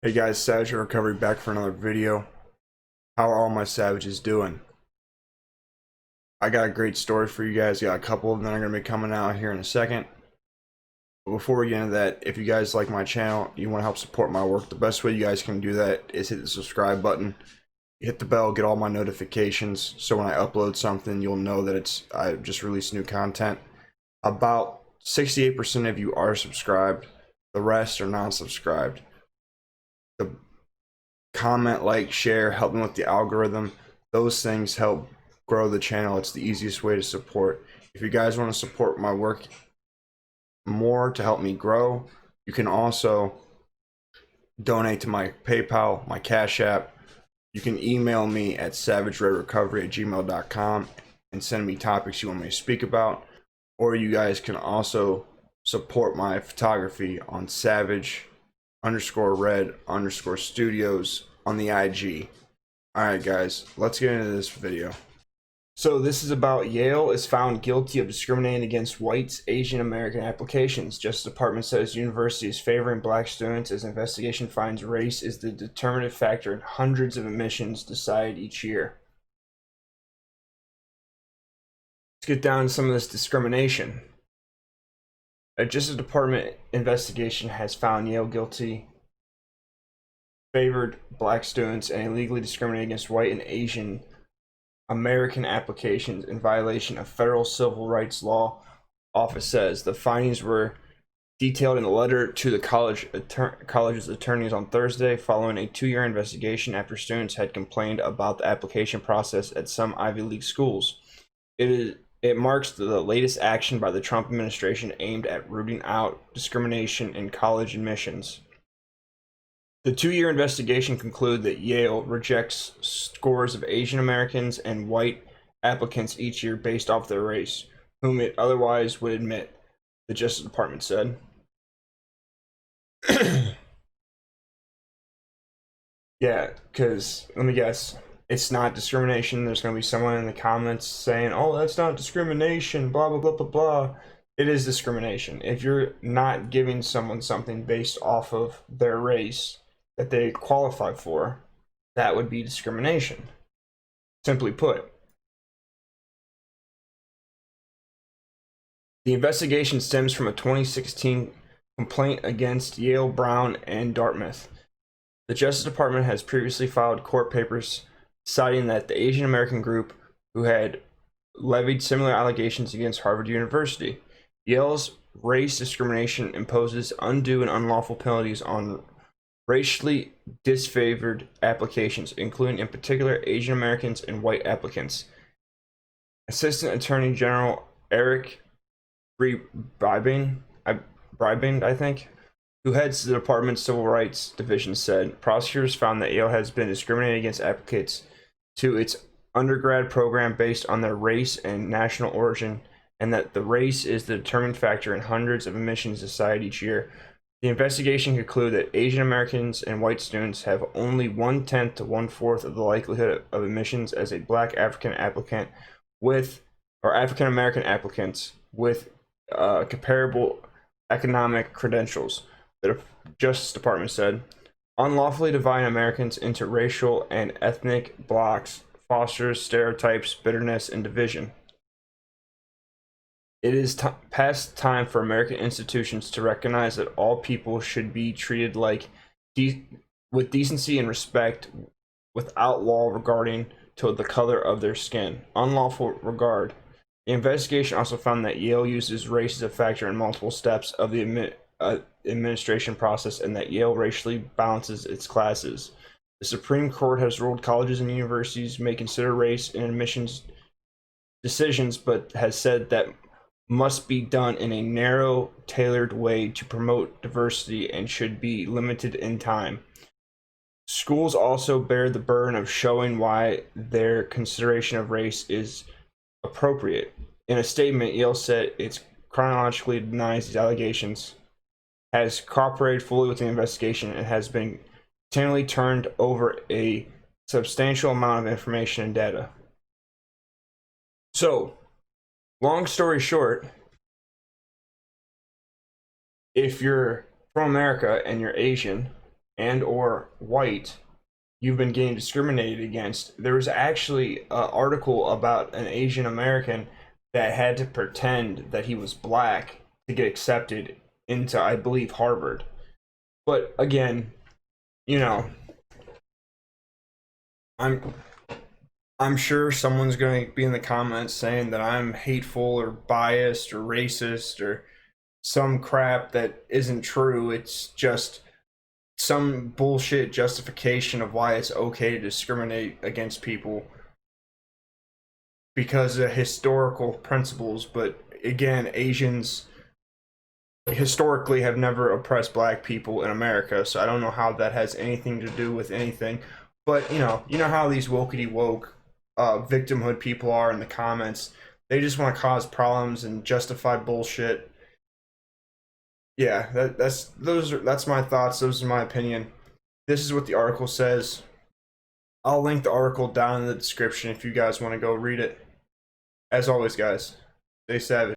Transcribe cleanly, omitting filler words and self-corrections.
Hey guys, Savage Recovery back for another video. How are all my savages doing? I got a great story for you guys. Got a couple of them that are going to be coming out here in a second. But before we get into that, if you guys like my channel, you want to help support my work, the best way you guys can do that is hit the subscribe button, hit the bell, get all my notifications, so when I upload something, you'll know that I just released new content. About 68% of you are subscribed, the rest are not subscribed. The comment, like, share, help me with the algorithm. Those things help grow the channel. It's the easiest way to support. If you guys want to support my work more to help me grow, you can also donate to my PayPal, my Cash App. You can email me at savageredrecovery@gmail.com and send me topics you want me to speak about. Or you guys can also support my photography on savage_red_studios on the IG. Alright guys, let's get into this video. So this is about Yale is found guilty of discriminating against whites Asian American applications. Justice Department says university is favoring black students as investigation finds race is the determinative factor in hundreds of admissions decided each year. Let's get down to some of this discrimination. A Justice Department investigation has found Yale guilty, favored black students, and illegally discriminated against white and Asian American applications in violation of federal civil rights law. Office says the findings were detailed in a letter to the college's attorneys on Thursday following a 2-year investigation after students had complained about the application process at some Ivy League schools. It marks the latest action by the Trump administration aimed at rooting out discrimination in college admissions. The 2-year investigation concluded that Yale rejects scores of Asian Americans and white applicants each year based off their race, whom it otherwise would admit, the Justice Department said. Yeah, because, let me guess, it's not discrimination. There's going to be someone in the comments saying, oh, that's not discrimination, blah, blah, blah, blah, blah. It is discrimination. If you're not giving someone something based off of their race that they qualify for, that would be discrimination, simply put. The investigation stems from a 2016 complaint against Yale, Brown, and Dartmouth. The Justice Department has previously filed court papers citing that the Asian American group who had levied similar allegations against Harvard University. Yale's race discrimination imposes undue and unlawful penalties on racially disfavored applications, including in particular Asian Americans and white applicants. Assistant Attorney General Eric Bribing, I think, who heads the department's civil rights division, said prosecutors found that Yale has been discriminating against applicants to its undergrad program based on their race and national origin, and that the race is the determining factor in hundreds of admissions decided each year. The investigation concluded that Asian Americans and white students have only 1/10 to 1/4 of the likelihood of admissions as a black African applicant with, or African American applicants with comparable economic credentials. The Justice Department said, unlawfully dividing Americans into racial and ethnic blocks fosters stereotypes, bitterness, and division. It is past time for American institutions to recognize that all people should be treated with decency and respect without law regarding to the color of their skin. Unlawful regard. The investigation also found that Yale uses race as a factor in multiple steps of the administration process and that Yale racially balances its classes. The Supreme Court has ruled colleges and universities may consider race in admissions decisions, but has said that must be done in a narrow, tailored way to promote diversity and should be limited in time. Schools also bear the burden of showing why their consideration of race is appropriate. In a statement, Yale said it chronologically denies these allegations, has cooperated fully with the investigation, and has been continually turned over a substantial amount of information and data. So, long story short, if you're from America and you're Asian, and or white, you've been getting discriminated against. There was actually an article about an Asian American that had to pretend that he was black to get accepted into, I believe, Harvard. But again, you know, I'm I'm sure someone's going to be in the comments saying that I'm hateful or biased or racist or some crap that isn't true. It's just some bullshit justification of why it's okay to discriminate against people because of historical principles. But again, Asians historically have never oppressed black people in America, so I don't know how that has anything to do with anything. But you know how these wokey woke victimhood people are in the comments. They just want to cause problems and justify bullshit. Yeah, that's my thoughts. Those are my opinion. This is what the article says. I'll link the article down in the description if you guys want to go read it. As always, guys, stay savage.